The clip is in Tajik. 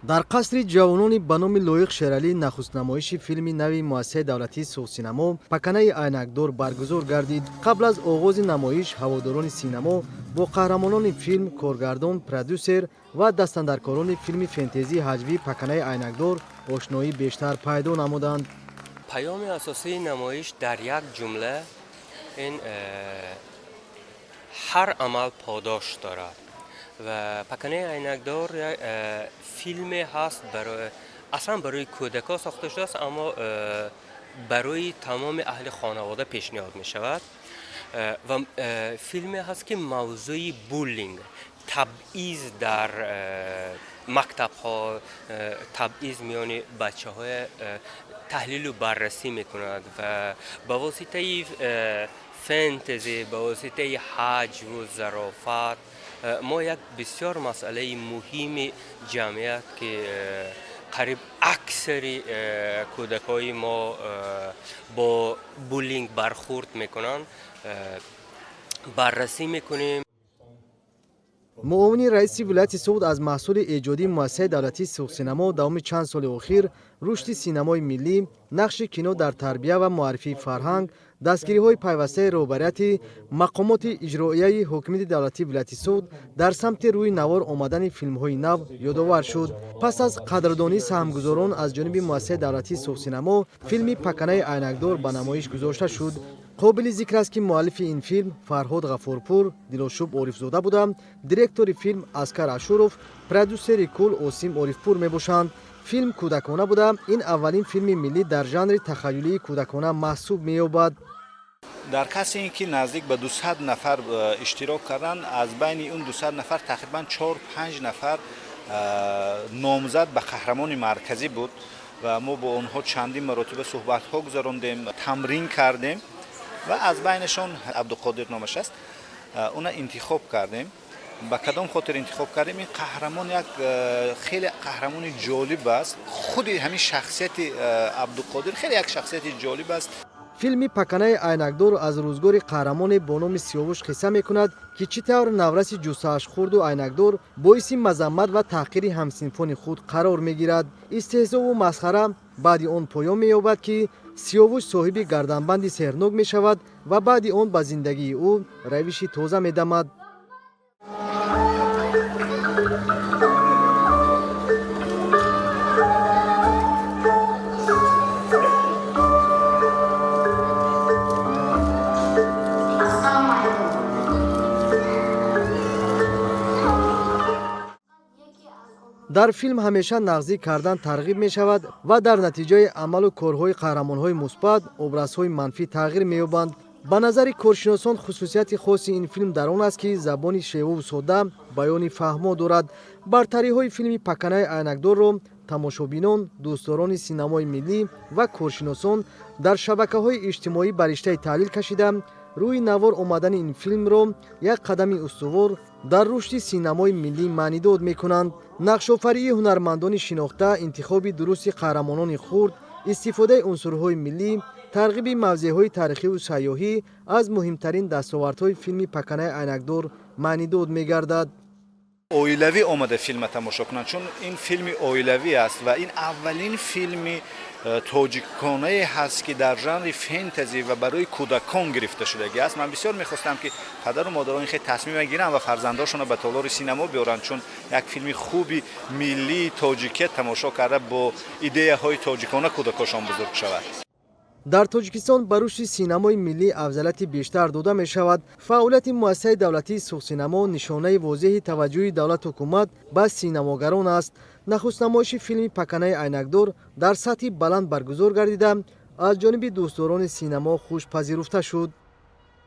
дар қасри ҷавонони ба номи Лоиқ Шералӣ нахустнамоиши филми нави муассисаи давлатии Суғсинамо «Паканаи айнакдор» баргузор гардид. Қабл аз оғози намоиш ҳаводорони синамо бо қаҳрамонони филм, коргардон, продюсер ва дастандаркорони филми фентезии ҳаҷвии «Паканаи айнакдор» ошноӣ бештар пайдо намуданд. پیام اساسی نمایش در یک جمله این هر عمل پاداش دارد و پکنه عینکدار فیلم هست اصلا برای کودکان ساخته شده است، اما برای تمام اهل خانواده پیشنهاد می شود و فیلم هست که موضوع بولینگ، تبعیض در مکتب ها، تبعیض میان بچه های تحلیل و بررسی میکند و با واسطه فانتزی، با واسطه حج و ظرافت ما یک بسیار مسئله مهم جمعیت که قریب اکثر کودکای ما با بولینگ برخورد میکنند بررسی میکنیم. муовини раиси вилояти суғд аз маҳсули эҷодии муассисаи давлатии Суғсинамо давоми чанд соли охир рушди синамои миллӣ, нақши кино дар тарбия ва муаррифии фарҳанг, дастгириҳои пайвастаи роҳбарияти мақомоти иҷроияи ҳокимияти давлатии вилояти суғд дар самти рӯи навор омадани филмҳои нав ёдовар шуд. пас аз қадрдонии саҳмгузорон аз ҷониби муассисаи давлатии Суғсинамо филми «Паканаи айнакдор» ба намоиш гузошта шуд. қобили зикр аст ки муаллифи ин филм Фарҳод Ғафурпур Дилошуб Орифзода буда, директори филм Аскар Ашуров, продюсери кул Осим Орифпур мебошанд. филм кӯдакона буда, ин аввалин филми миллӣ дар жанри тахайюлии кӯдакона маҳсуб меёбад. дар касе ин ки наздик ба 200 нафар иштирок карданд, аз байни он 200 нафар тақрибан 4-5 нафар номзад ба қаҳрамони марказӣ буд ва мо бо онҳо чандин маротиба суҳбатҳо гузарондем, тамрин кардем ва аз байнашон Абдуқодир номаш аст, уна интихоб кардем. ба кадом хотир интихоб кардем? Ин қаҳрамон як хеле қаҳрамони ҷолиб аст. худи ҳамин шахсияти Абдуқодир хеле як шахсияти ҷолиб аст. филми «Паканаи айнакдор» аз рӯзгори қаҳрамоне бо номи Сиёвуш қисса мекунад, ки чӣ тавр навраси ҷуссаашхӯрду айнакдор боиси мазаммат ва таҳқири ҳамсинфони худ қарор мегирад. истеҳзову масхара баъди он поён меёбад, ки Сиёвуш соҳиби гарданбанди сеҳрнок мешавад ва баъди он ба зиндагии ӯ равиши тоза медамад. дар филм ҳамеша нағзӣ кардан тарғиб мешавад ва дар натиҷаи амалу корҳои қаҳрамонҳои мусбат образҳои манфӣ тағйир меёбанд. ба назари коршиносон хусусияти хоси ин филм дар он аст, ки забони шевуву сода, баёни фаҳмо дорад. бартариҳои филми «Паканаи айнакдорро» тамошобинон, дӯстдорони синамои миллӣ ва коршиносон дар шабакаҳои иҷтимоӣ ба риштаи таҳлил кашида, рӯи навор омадани ин филмро як қадами устувор дар рушди синамои миллӣ маънидод мекунанд. нақшофарии ҳунармандони шинохта, интихоби дурусти қаҳрамонони хурд, истифодаи унсурҳои миллӣ, тарғиби мавзеъҳои тарихиву сайёҳӣ аз муҳимтарин дастовардҳои филми «Паканаи айнакдор» маънидод мегардад. оилавӣ омада филма тамошо кунанд, чун ин филми оилавӣ аст ва ин аввалин филми тоҷиконае ҳаст ки дар жанри фентези ва барои кӯдакон гирифта шудагӣ аст. ман бисёр мехостам ки падару модарон хеле тасмима гиранд ва фарзандошонро ба толори синамо биёранд, чун як филми хуби миллии тоҷикия тамошо карда бо идеяҳои тоҷикона кӯдакошон бузург шавад. дар тоҷикистон ба рушди синамои миллӣ афзалияти бештар дода мешавад. фаъолияти муассисаи давлатии Суғсинамо нишонаи возеҳи таваҷҷӯҳи давлату ҳукумат ба синамогарон аст. нахустнамоиши филми «Паканаи айнакдор» дар сатҳи баланд баргузор гардида, аз ҷониби дӯстдорони синамо хушпазируфта шуд.